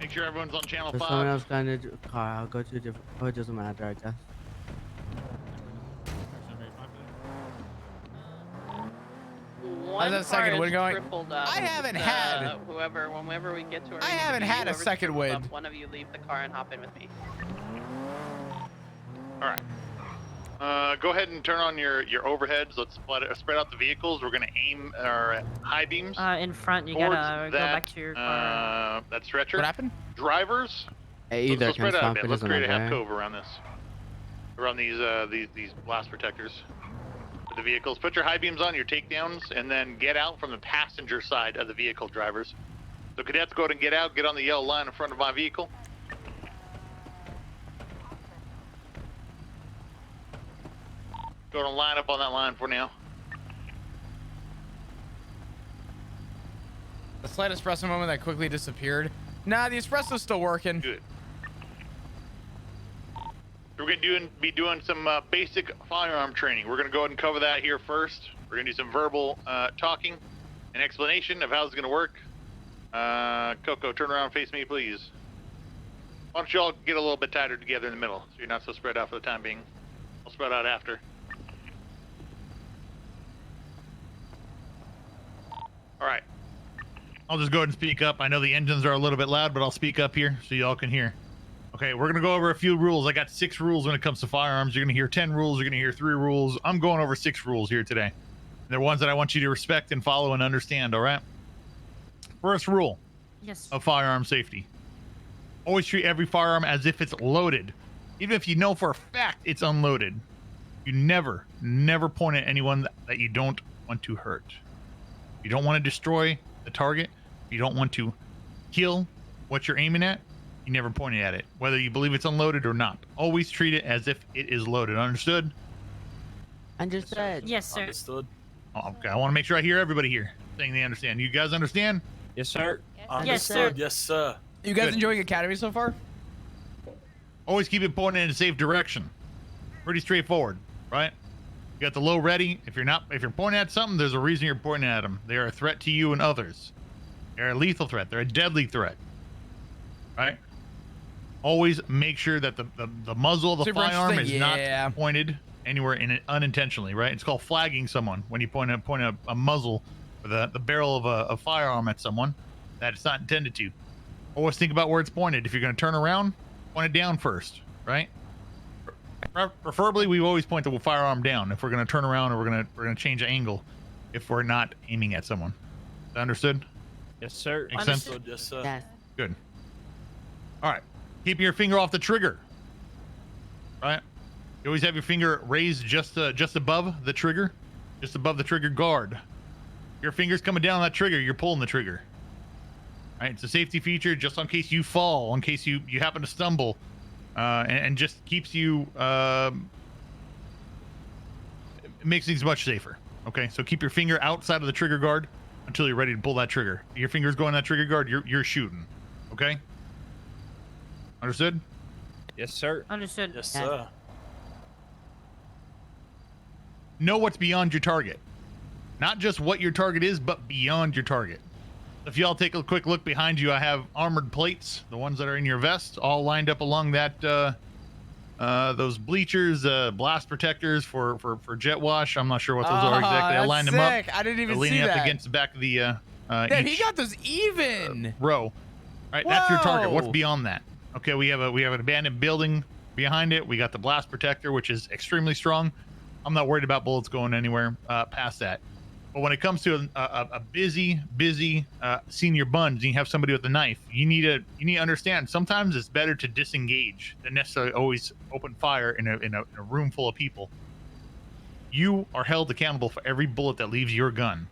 Make sure everyone's on channel If 5. someone else going to do car, I'll go to a different. Oh, it doesn't matter, I guess. One that second car win is going? tripled up. I haven't had- Whenever we get to our I haven't had a whoever's second tripled win. up, one of you leave the car and hop in with me. All right. Go ahead and turn on your overheads. Let's spread out the vehicles. We're going to aim our high beams. In front, you towards gotta go that, back to your car. that stretcher. What happened? Drivers. Either Let's can spread out a swap bit. it, Let's doesn't create a half matter. cove around this. Around these blast protectors. For the vehicles. Put your high beams on, your takedowns, and then get out from the passenger side of the vehicle, drivers. So cadets, go ahead and get out. Get on the yellow line in front of my vehicle. Go ahead and line up on that line for now. The slight espresso moment that quickly disappeared. Nah, the espresso's still working. Good. We're going to be doing some basic firearm training. We're going to go ahead and cover that here first. We're going to do some verbal talking and explanation of how it's going to work. Coco, turn around and face me, please. Why don't you all get a little bit tighter together in the middle so you're not so spread out for the time being. I'll spread out after. All right. I'll just go ahead and speak up. I know the engines are a little bit loud, but I'll speak up here so y'all can hear. Okay, we're going to go over a few rules. I got 6 rules when it comes to firearms. You're going to hear 10 rules. You're going to hear 3 rules. I'm going over 6 rules here today. They're ones that I want you to respect and follow and understand, all right? First rule of firearm safety. Always treat every firearm as if it's loaded. Even if you know for a fact it's unloaded, you never point at anyone that you don't want to hurt. You don't want to destroy the target. You don't want to kill what you're aiming at. You never point at it, whether you believe it's unloaded or not. Always treat it as if it is loaded. Understood? Understood. Yes, sir. Understood. Okay, I want to make sure I hear everybody here saying they understand. You guys understand? Yes, sir. Understood. Yes, sir. You guys Good. enjoying Academy so far? Always keep it pointed in a safe direction. Pretty straightforward, right? You got the low ready. If you're pointing at something, there's a reason you're pointing at them. They are a threat to you and others. They're a lethal threat. They're a deadly threat, right? Always make sure that the muzzle of the Super firearm is interesting. not pointed anywhere in it unintentionally, right? It's called flagging someone when you point a muzzle or the barrel of a firearm at someone that it's not intended to. Always think about where it's pointed. If you're going to turn around, point it down first, right? Preferably, we always point the firearm down if we're going to turn around or we're going to change the angle if we're not aiming at someone. Is that understood? Yes, sir. Makes sense? Understood. Yes, sir. Yes. Good. All right. Keep your finger off the trigger. Right? You always have your finger raised just above the trigger, just above the trigger guard. Your finger's coming down on that trigger, you're pulling the trigger. Right? It's a safety feature just in case you fall, in case you happen to stumble, and just keeps you, it makes things much safer. Okay, so keep your finger outside of the trigger guard until you're ready to pull that trigger. Your finger's going on that trigger guard, you're shooting. Okay? Understood? Yes, sir. Understood. Yes, sir. Know what's beyond your target. Not just what your target is, but beyond your target. If y'all take a quick look behind you, I have armored plates, the ones that are in your vest, all lined up along that those bleachers, blast protectors for jet wash. I'm not sure what those are exactly. I lined them up. I didn't even They're see leaning up that. against the back of the Damn, he each got those even. row. All right, that's your target. What's Whoa. beyond that? Okay, we have an abandoned building behind it. We got the blast protector, which is extremely strong. I'm not worried about bullets going anywhere past that. But when it comes to a busy senior bunch, and you have somebody with a knife, you need to understand. Sometimes it's better to disengage than necessarily always open fire in a room full of people. You are held accountable for every bullet that leaves your gun.